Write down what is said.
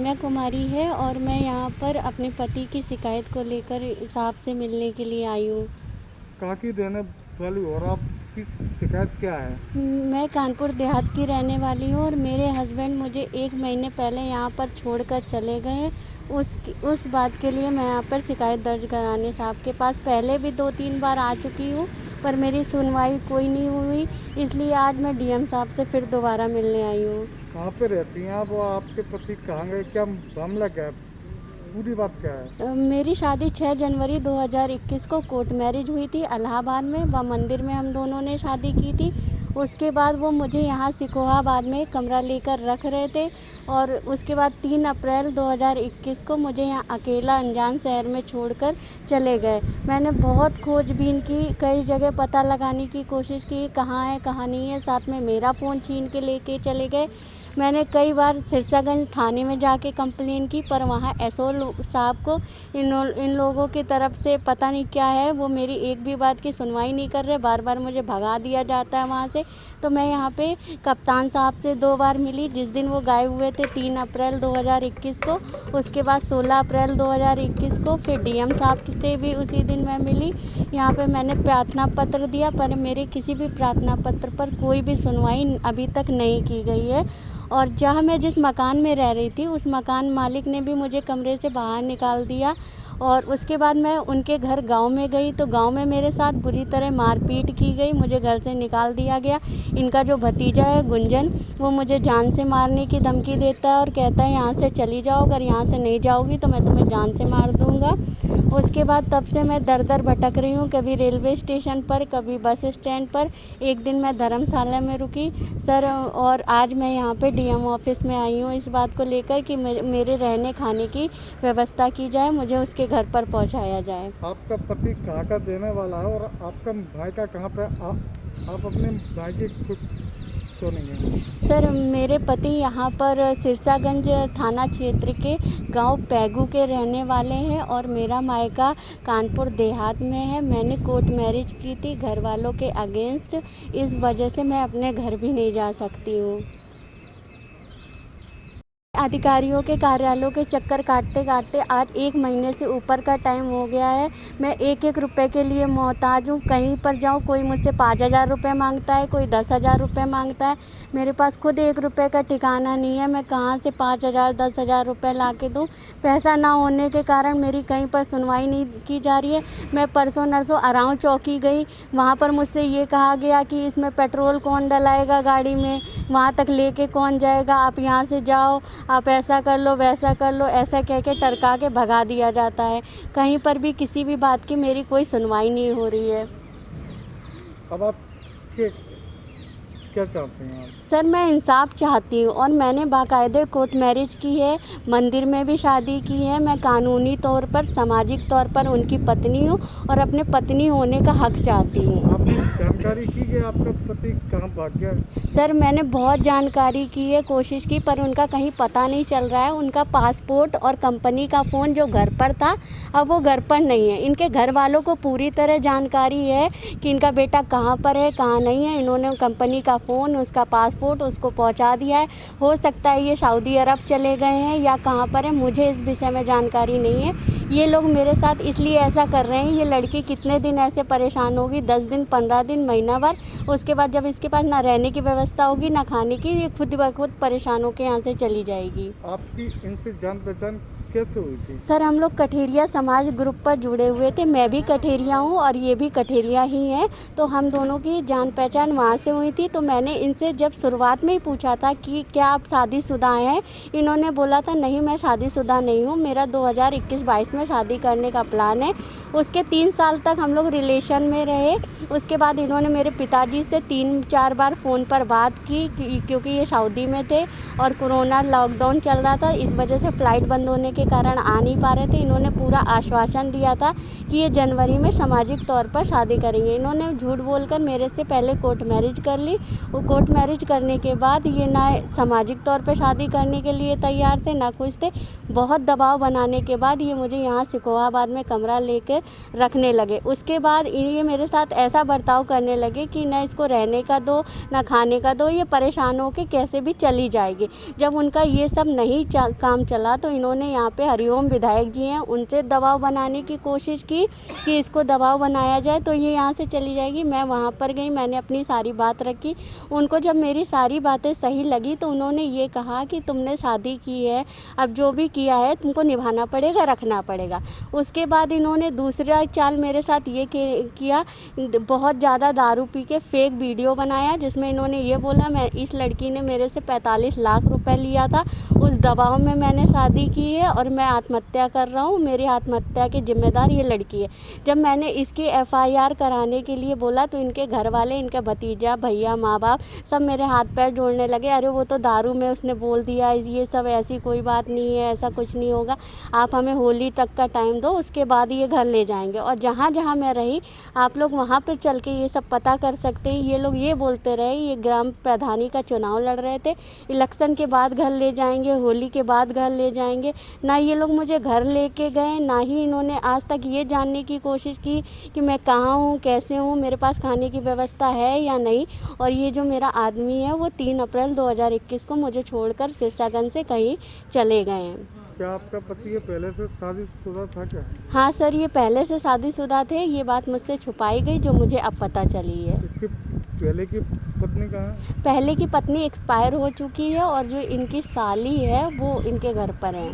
आत्म्या कुमारी है और मैं यहाँ पर अपने पति की शिकायत को लेकर साहब से मिलने के लिए आई हूँ। कहाँ की रहने वाली हो और आपकी शिकायत क्या है? मैं कानपुर देहात की रहने वाली हूँ और मेरे हस्बैंड मुझे 1 महीने पहले यहाँ पर छोड़कर चले गए हैं। उस बात के लिए मैं यहाँ पर शिकायत दर्ज कराने साहब के पास पहले भी 2-3 बार आ चुकी हूँ, पर मेरी सुनवाई कोई नहीं हुई, इसलिए आज मैं डीएम साहब से फिर दोबारा मिलने आई हूँ। कहाँ पे रहती हैं आप? और आपके पति कहाँ गए? क्या मामला क्या है? पूरी बात क्या है? मेरी शादी 6 जनवरी 2021 को कोर्ट मैरिज हुई थी इलाहाबाद में, व मंदिर में हम दोनों ने शादी की थी। उसके बाद वो मुझे यहाँ सिकोहाबाद में कमरा लेकर रख रहे थे और उसके बाद 3 अप्रैल 2021 को मुझे यहाँ अकेला अनजान शहर में छोड़कर चले गए। मैंने बहुत खोजबीन की, कई जगह पता लगाने की कोशिश की, कहाँ है कहाँ नहीं है, साथ में मेरा फ़ोन छीन के लेके चले गए। मैंने कई बार सिरसागंज थाने में जाके कंप्लेन की, पर वहाँ एसओ साहब को इन लोगों की तरफ से पता नहीं क्या है, वो मेरी एक भी बात की सुनवाई नहीं कर रहे, बार बार मुझे भगा दिया जाता है वहाँ से। तो मैं यहाँ पे कप्तान साहब से 2 बार मिली, जिस दिन वो गायब हुए थे 3 अप्रैल 2021 को, उसके बाद 16 अप्रैल 2021 को फिर डीएम साहब से भी उसी दिन मैं मिली। यहाँ पे मैंने प्रार्थना पत्र दिया, पर मेरे किसी भी प्रार्थना पत्र पर कोई भी सुनवाई अभी तक नहीं की गई है। और जहाँ मैं जिस मकान में रह रही थी, उस मकान मालिक ने भी मुझे कमरे से बाहर निकाल दिया। और उसके बाद मैं उनके घर गांव में गई, तो गांव में मेरे साथ बुरी तरह मारपीट की गई, मुझे घर से निकाल दिया गया। इनका जो भतीजा है गुंजन, वो मुझे जान से मारने की धमकी देता है और कहता है यहाँ से चली जाओ, अगर यहाँ से नहीं जाओगी तो मैं तुम्हें जान से मार दूँगा। उसके बाद तब से मैं दर दर भटक रही हूँ, कभी रेलवे स्टेशन पर, कभी बस स्टैंड पर। एक दिन मैं धर्मशाला में रुकी सर, और आज मैं यहाँ पे डीएम ऑफिस में आई हूँ इस बात को लेकर कि मेरे रहने खाने की व्यवस्था की जाए, मुझे उसके घर पर पहुँचाया जाए। आपका पति कहाँ का देने वाला है और आपका भाई का कहाँ पे? आप अपने भाई की खुद क्यों नहीं है? सर, मेरे पति यहाँ पर सिरसागंज थाना क्षेत्र के गांव पैगू के रहने वाले हैं और मेरा मायका कानपुर देहात में है। मैंने कोर्ट मैरिज की थी घर वालों के अगेंस्ट, इस वजह से मैं अपने घर भी नहीं जा सकती हूँ। अधिकारियों के कार्यालयों के चक्कर काटते काटते आज 1 महीने से ऊपर का टाइम हो गया है। मैं एक एक रुपए के लिए मोहताज हूँ। कहीं पर जाऊँ कोई मुझसे 5,000 रुपये मांगता है, कोई 10,000 रुपये मांगता है। मेरे पास खुद 1 रुपये का ठिकाना नहीं है, मैं कहाँ से 5,000 10,000 रुपये ला के दूँ। पैसा ना होने के कारण मेरी कहीं पर सुनवाई नहीं की जा रही है। मैं परसों नरसों अराव चौकी गई, वहाँ पर मुझसे ये कहा गया कि इसमें पेट्रोल कौन डलाएगा गाड़ी में, वहाँ तक लेके कौन जाएगा, आप यहाँ से जाओ, आप ऐसा कर लो वैसा कर लो, ऐसा कह के टरका के भगा दिया जाता है। कहीं पर भी किसी भी बात की मेरी कोई सुनवाई नहीं हो रही है। अब आप क्या चाहते हैं आप? सर, मैं इंसाफ चाहती हूँ और मैंने बाकायदे कोर्ट मैरिज की है, मंदिर में भी शादी की है। मैं कानूनी तौर पर, सामाजिक तौर पर उनकी पत्नी हूँ और अपने पत्नी होने का हक चाहती हूँ। आपने जानकारी की कि आपका पति कहाँ भाग गया? सर, मैंने बहुत जानकारी की है, कोशिश की, पर उनका कहीं पता नहीं चल रहा है। उनका पासपोर्ट और कंपनी का फ़ोन जो घर पर था, अब वो घर पर नहीं है। इनके घर वालों को पूरी तरह जानकारी है कि इनका बेटा कहाँ पर है, कहाँ नहीं है। इन्होंने कंपनी का फ़ोन, उसका पासपोर्ट उसको पहुंचा दिया है। हो सकता है ये सऊदी अरब चले गए हैं या कहां पर है, मुझे इस विषय में जानकारी नहीं है। ये लोग मेरे साथ इसलिए ऐसा कर रहे हैं, ये लड़की कितने दिन ऐसे परेशान होगी, 10 दिन 15 दिन महीना भर, उसके बाद जब इसके पास ना रहने की व्यवस्था होगी ना खाने की, ये खुद ब खुद परेशान होकर यहाँ से चली जाएगी। आपकी इनसे जान पहचान कैसे हुई थी? सर, हम लोग कठेरिया समाज ग्रुप पर जुड़े हुए थे, मैं भी कठेरिया हूँ और ये भी कठेरिया ही है, तो हम दोनों की जान पहचान वहाँ से हुई थी। तो मैंने इनसे जब शुरुआत में ही पूछा था कि क्या आप शादीशुदा हैं, इन्होंने बोला था नहीं मैं शादीशुदा नहीं हूँ, मेरा 2021-22 में शादी करने का प्लान है। उसके 3 साल तक हम लोग रिलेशन में रहे। उसके बाद इन्होंने मेरे पिताजी से 3-4 बार फ़ोन पर बात की, क्योंकि ये सऊदी में थे और कोरोना लॉकडाउन चल रहा था, इस वजह से फ़्लाइट बंद होने के के कारण आ नहीं पा रहे थे। इन्होंने पूरा आश्वासन दिया था कि ये जनवरी में सामाजिक तौर पर शादी करेंगे। इन्होंने झूठ बोलकर मेरे से पहले कोर्ट मैरिज कर ली। वो कोर्ट मैरिज करने के बाद ये ना सामाजिक तौर पर शादी करने के लिए तैयार थे, ना कुछ थे। बहुत दबाव बनाने के बाद ये मुझे यहाँ सिकोहाबाद में कमरा लेकर रखने लगे। उसके बाद ये मेरे साथ ऐसा बर्ताव करने लगे कि ना इसको रहने का दो, ना खाने का दो, ये परेशान होकर कैसे भी चली जाएगी। जब उनका ये सब नहीं काम चला तो इन्होंने यहाँ पे हरिओम विधायक जी हैं, उनसे दबाव बनाने की कोशिश की कि इसको दबाव बनाया जाए तो ये यहाँ से चली जाएगी। मैं वहाँ पर गई, मैंने अपनी सारी बात रखी। उनको जब मेरी सारी बातें सही लगी तो उन्होंने ये कहा कि तुमने शादी की है, अब जो भी किया है तुमको निभाना पड़ेगा, रखना पड़ेगा। उसके बाद इन्होंने दूसरा चाल मेरे साथ ये किया, बहुत ज़्यादा दारू पी के फेक वीडियो बनाया जिसमें इन्होंने ये बोला मैं इस लड़की ने मेरे से 45 लाख रुपए लिया था, उस दबाव में मैंने शादी की है और मैं आत्महत्या कर रहा हूँ, मेरी आत्महत्या की जिम्मेदार ये लड़की है। जब मैंने इसकी FIR कराने के लिए बोला तो इनके घर वाले, इनका भतीजा, भैया, माँ बाप सब मेरे हाथ पैर जोड़ने लगे। अरे वो तो दारू में उसने बोल दिया, ये सब ऐसी कोई बात नहीं है, ऐसा कुछ नहीं होगा, आप हमें होली तक का टाइम दो, उसके बाद ये घर ले जाएंगे। और जहाँ जहाँ मैं रही आप लोग वहाँ पर चल के ये सब पता कर सकते हैं। ये लोग ये बोलते रहे, ये ग्राम प्रधानी का चुनाव लड़ रहे थे, इलेक्शन के बाद घर ले जाएंगे, होली के बाद घर ले जाएंगे। ना ये लोग मुझे घर लेके गए, ना ही इन्होंने आज तक ये जानने की कोशिश की कि मैं कहाँ हूँ, कैसे हूँ, मेरे पास खाने की व्यवस्था है या नहीं। और ये जो मेरा आदमी है वो 3 अप्रैल 2021 को मुझे छोड़कर सिरसागंज से कहीं चले गए हैं। क्या आपका पति ये पहले से शादीशुदा था क्या? हाँ सर, ये पहले से शादीशुदा थे। ये बात मुझसे छुपाई गई जो मुझे अब पता चली है। इसकी पहले की पत्नी कहाँ है? पहले की पत्नी एक्सपायर हो चुकी है और जो इनकी साली है वो इनके घर पर है।